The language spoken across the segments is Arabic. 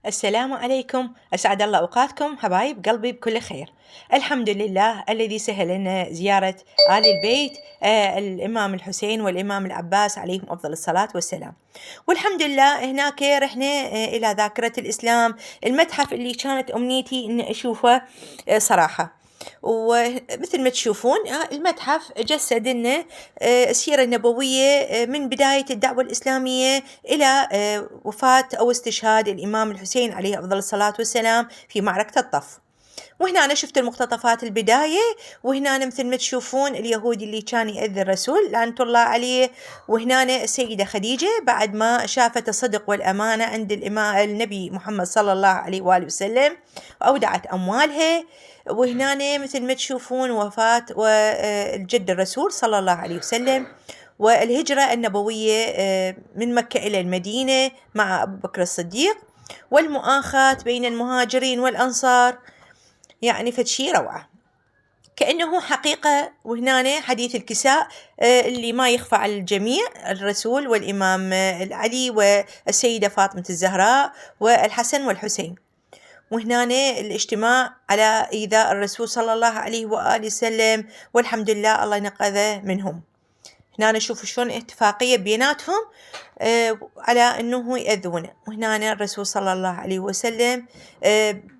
السلام عليكم، أسعد الله أوقاتكم حبايب قلبي بكل خير. الحمد لله الذي سهل لنا زيارة آل البيت، الإمام الحسين والإمام العباس عليهم أفضل الصلاة والسلام. والحمد لله هناك رحنا إلى ذاكرة الإسلام، المتحف اللي كانت أمنيتي إني أشوفه صراحة. ومثل ما تشوفون المتحف جسد لنا السيرة النبوية من بداية الدعوة الإسلامية إلى وفاة أو استشهاد الإمام الحسين عليه أفضل الصلاة والسلام في معركة الطف. وهنا أنا شفت المقتطفات البداية، وهنا أنا مثل ما تشوفون اليهودي اللي كان يأذي الرسول لعنة الله عليه، وهنا السيدة خديجة بعد ما شافت الصدق والأمانة عند النبي محمد صلى الله عليه وآله وسلم وأودعت أموالها. وهنا مثل ما تشوفون وفاة الجد الرسول صلى الله عليه وسلم، والهجرة النبوية من مكة إلى المدينة مع أبو بكر الصديق، والمؤاخاة بين المهاجرين والأنصار. يعني فشي روعة كأنه حقيقة. وهنا حديث الكساء اللي ما يخفى على الجميع، الرسول والإمام العلي والسيدة فاطمة الزهراء والحسن والحسين. وهنا الاجتماع على إيذاء الرسول صلى الله عليه وآله وسلم، والحمد لله الله نقذه منهم. هنا نشوف شلون اتفاقية بيناتهم على أنه يأذونه. وهنا الرسول صلى الله عليه وسلم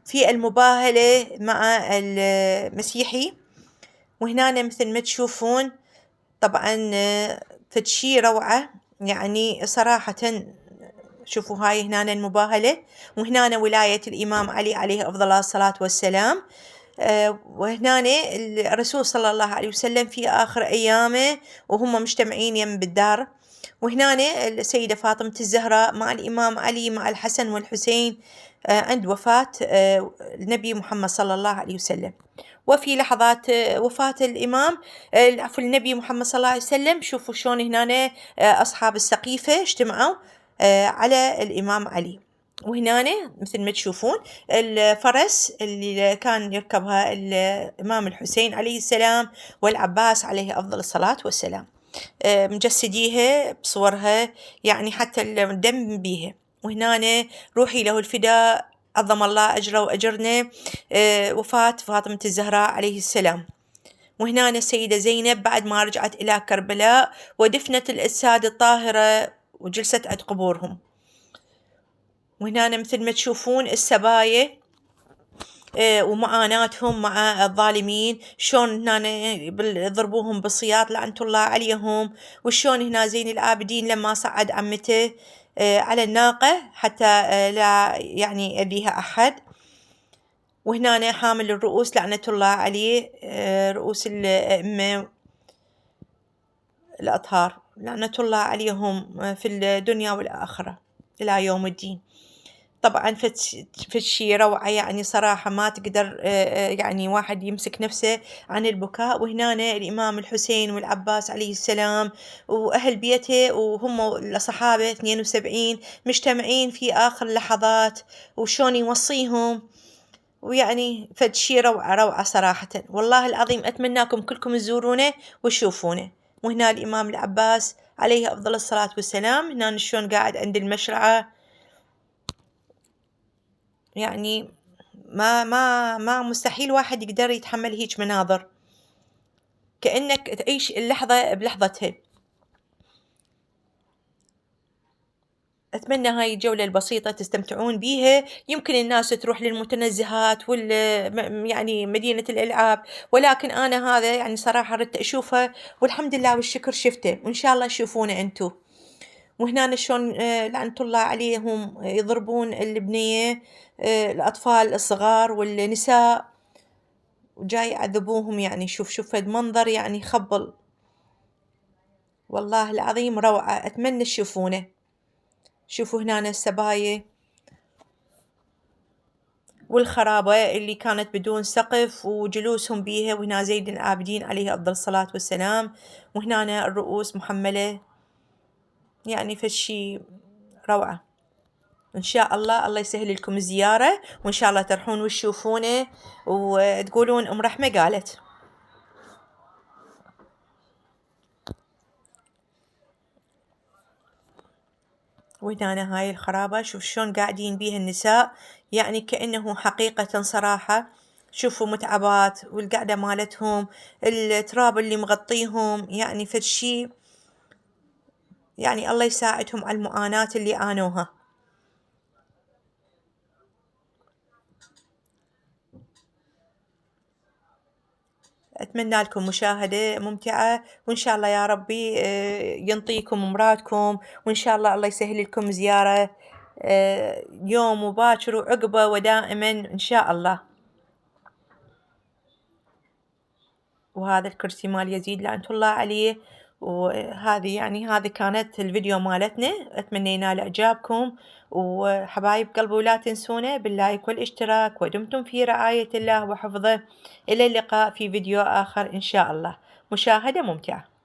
في المباهلة مع المسيحي. وهنا مثل ما تشوفون طبعا فدشي روعة، يعني صراحة شوفوا هاي هنا المباهلة، وهنا ولاية الإمام علي عليه أفضل الصلاة والسلام. وهنا الرسول صلى الله عليه وسلم في آخر أيامه وهم مجتمعين يم بالدار. وهنا السيدة فاطمة الزهراء مع الإمام علي مع الحسن والحسين عند وفاة النبي محمد صلى الله عليه وسلم. وفي لحظات وفاة الإمام عفوا النبي محمد صلى الله عليه وسلم، شوفوا شلون هنا أصحاب السقيفة اجتمعوا على الإمام علي. وهنا مثل ما تشوفون الفرس اللي كان يركبها الإمام الحسين عليه السلام والعباس عليه أفضل الصلاة والسلام، مجسديها بصورها، يعني حتى الدم بيها. وهنا روحي له الفداء عظم الله أجره وأجرنا، وفاة فاطمة الزهراء عليه السلام. وهنا السيدة زينب بعد ما رجعت إلى كربلاء ودفنت الأجساد الطاهرة وجلست عند قبورهم. وهنا مثل ما تشوفون السبايا ومعاناتهم مع الظالمين، شون هنا يضربوهم بالصياط لعنة الله عليهم. وشون هنا زين العابدين لما صعد عمته على الناقة حتى لا يعني يأذيها أحد. وهنا حامل الرؤوس لعنة الله عليه، رؤوس الأئمة الأطهار لعنة الله عليهم في الدنيا والآخرة إلى يوم الدين. طبعا فشي روعة، يعني صراحة ما تقدر يعني واحد يمسك نفسه عن البكاء. وهنا الإمام الحسين والعباس عليه السلام وأهل بيته وهم الصحابة 72 مجتمعين في آخر لحظات، وشون يوصيهم. ويعني فشي روعة روعة صراحة، والله العظيم أتمناكم كلكم تزورونه وتشوفونه. وهنا الإمام العباس عليه أفضل الصلاة والسلام، هنا شلون قاعد عند المشرعة، يعني ما مستحيل واحد يقدر يتحمل هيج مناظر، كأنك تعيش اللحظة بلحظتها. أتمنى هاي الجولة البسيطة تستمتعون بيها. يمكن الناس تروح للمتنزهات يعني مدينة الألعاب، ولكن أنا هذا يعني صراحة ردت أشوفه، والحمد لله والشكر شفته، وإن شاء الله تشوفونه أنتو. وهنا شلون لعنة الله عليهم يضربون البنية، الأطفال الصغار والنساء، وجاي يعذبوهم. يعني شوف المنظر يعني يخبل، والله العظيم روعة، أتمنى تشوفونه. شوفوا هنا السبايا والخرابة اللي كانت بدون سقف وجلوسهم بيها. وهنا زين العابدين عليه أفضل الصلاة والسلام، وهنا الرؤوس محملة، يعني فشي روعة. إن شاء الله الله يسهل لكم الزيارة، وإن شاء الله تروحون وتشوفونه وتقولون أم رحمة قالت. وهنا هاي الخرابة شوف شلون قاعدين بيها النساء، يعني كأنه حقيقة صراحة. شوفوا متعبات والقعدة مالتهم، التراب اللي مغطيهم، يعني فد شي، يعني الله يساعدهم على المعاناة اللي آنوها. أتمنى لكم مشاهدة ممتعة، وإن شاء الله يا ربي ينطيكم مرادكم، وإن شاء الله الله يسهل لكم زيارة يوم وباكر وعقبة ودائما إن شاء الله. وهذا الكرسي مال يزيد لعنة الله عليه. وهذه يعني هذه كانت الفيديو مالتنا، أتمنى ينال إعجابكم، وحبايب قلبي ولا تنسونا باللايك والاشتراك، ودمتم في رعاية الله وحفظه. إلى اللقاء في فيديو آخر إن شاء الله. مشاهدة ممتعة.